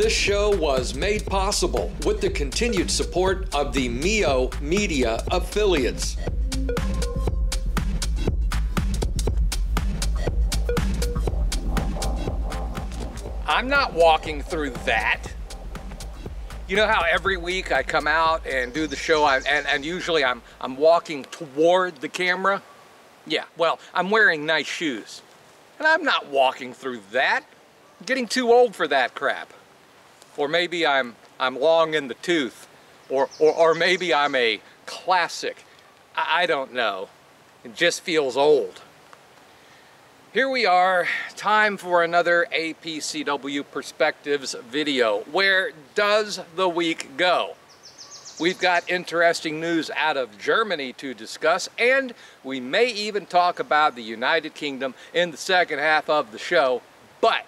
This show was made possible with the continued support of the MEO Media affiliates. I'm not walking through that. You know how every week I come out and do the show and usually I'm walking toward the camera? Yeah, well, I'm wearing nice shoes. And I'm not walking through that. I'm getting too old for that crap. Or maybe I'm long in the tooth. Or maybe I'm a classic. I don't know. It just feels old. Here we are, time for another APCW Perspectives video. Where does the week go? We've got interesting news out of Germany to discuss, and we may even talk about the United Kingdom in the second half of the show. But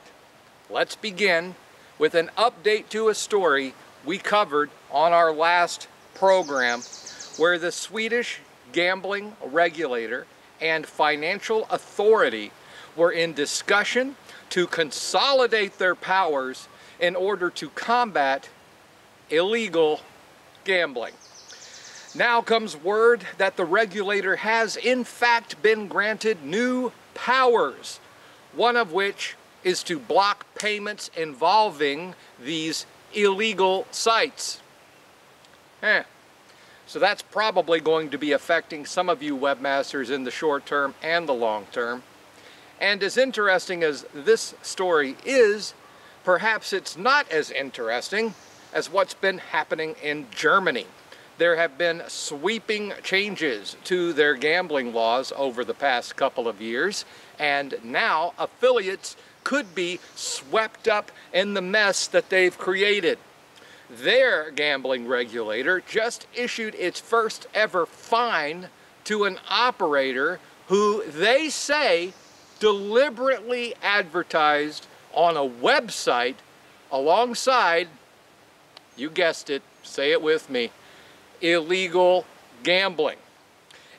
let's begin with an update to a story we covered on our last program, where the Swedish gambling regulator and financial authority were in discussion to consolidate their powers in order to combat illegal gambling. Now comes word that the regulator has in fact been granted new powers, one of which is to block payments involving these illegal sites. So that's probably going to be affecting some of you webmasters in the short term and the long term. And as interesting as this story is, perhaps it's not as interesting as what's been happening in Germany. There have been sweeping changes to their gambling laws over the past couple of years, and now affiliates could be swept up in the mess that they've created. Their gambling regulator just issued its first ever fine to an operator who they say deliberately advertised on a website alongside, you guessed it, say it with me, illegal gambling.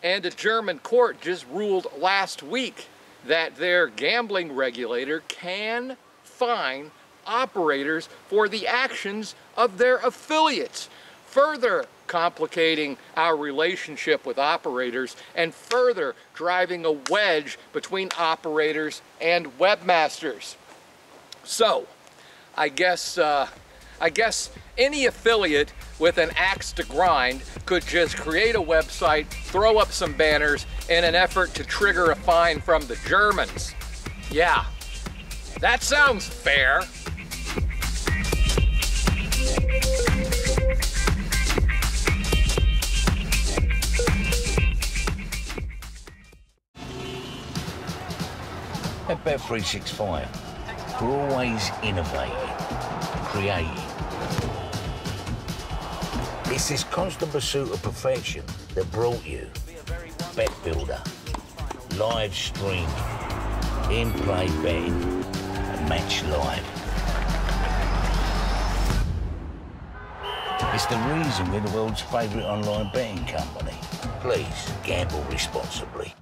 And a German court just ruled last week that their gambling regulator can fine operators for the actions of their affiliates, further complicating our relationship with operators and further driving a wedge between operators and webmasters. So, I guess any affiliate with an axe to grind could just create a website, throw up some banners in an effort to trigger a fine from the Germans. Yeah, that sounds fair. At Bet365, we're always innovating, creating. It's this constant pursuit of perfection that brought you Bet Builder, live streaming, in-play betting, and match live. It's the reason we're the world's favourite online betting company. Please gamble responsibly.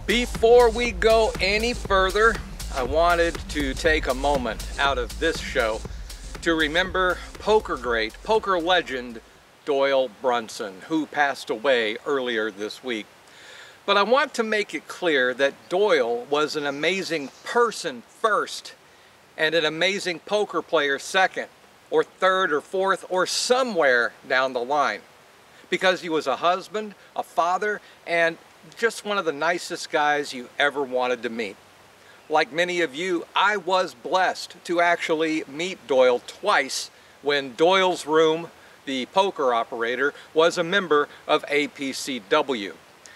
Before we go any further, I wanted to take a moment out of this show to remember poker great, poker legend, Doyle Brunson, who passed away earlier this week. But I want to make it clear that Doyle was an amazing person first, and an amazing poker player second, or third, or fourth, or somewhere down the line. Because he was a husband, a father, and just one of the nicest guys you ever wanted to meet. Like many of you, I was blessed to actually meet Doyle twice when Doyle's Room, the poker operator, was a member of APCW.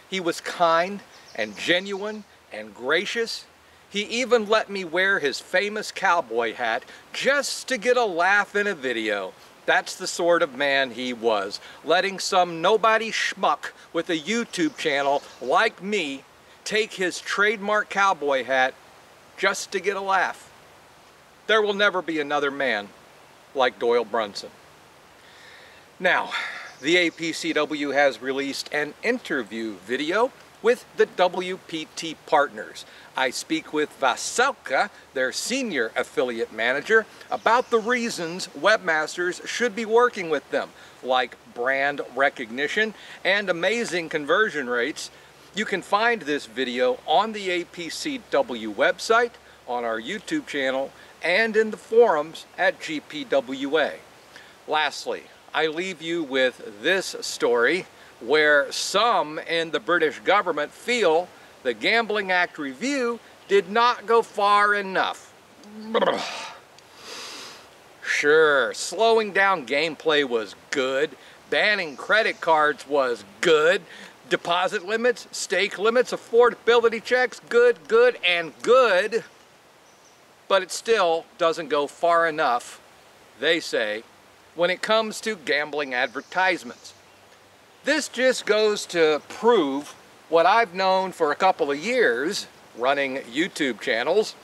He was kind and genuine and gracious. He even let me wear his famous cowboy hat just to get a laugh in a video. That's the sort of man he was, letting some nobody schmuck with a YouTube channel like me take his trademark cowboy hat just to get a laugh. There will never be another man like Doyle Brunson. Now, the APCW has released an interview video with the WPT partners. I speak with Vasilka, their senior affiliate manager, about the reasons webmasters should be working with them, like brand recognition and amazing conversion rates. You can find this video on the APCW website, on our YouTube channel, and in the forums at GPWA. Lastly, I leave you with this story where some in the British government feel the Gambling Act review did not go far enough. Sure, slowing down gameplay was good, banning credit cards was good, deposit limits, stake limits, affordability checks, good, and good, but it still doesn't go far enough, they say, when it comes to gambling advertisements. This just goes to prove what I've known for a couple of years, running YouTube channels,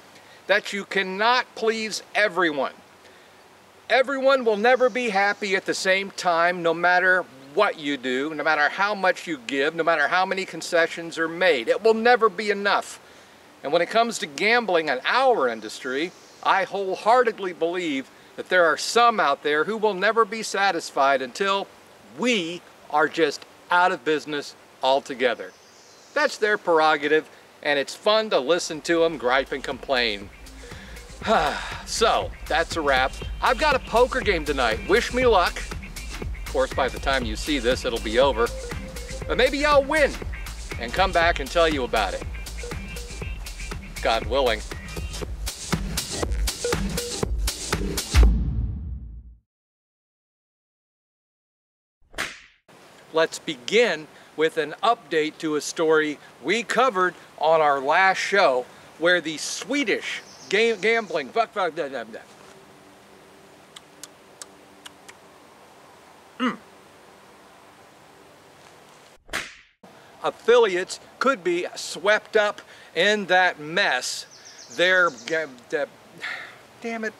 that you cannot please everyone. Everyone will never be happy at the same time, no matter what you do, no matter how much you give, no matter how many concessions are made. It will never be enough. And when it comes to gambling in our industry, I wholeheartedly believe that there are some out there who will never be satisfied until we are just out of business altogether. That's their prerogative, and it's fun to listen to them gripe and complain. So, that's a wrap. I've got a poker game tonight. Wish me luck. Of course, by the time you see this, it'll be over. But maybe I'll win and come back and tell you about it. God willing. Let's begin with an update to a story we covered on our last show, where the Swedish gambling affiliates could be swept up in that mess. Damn it.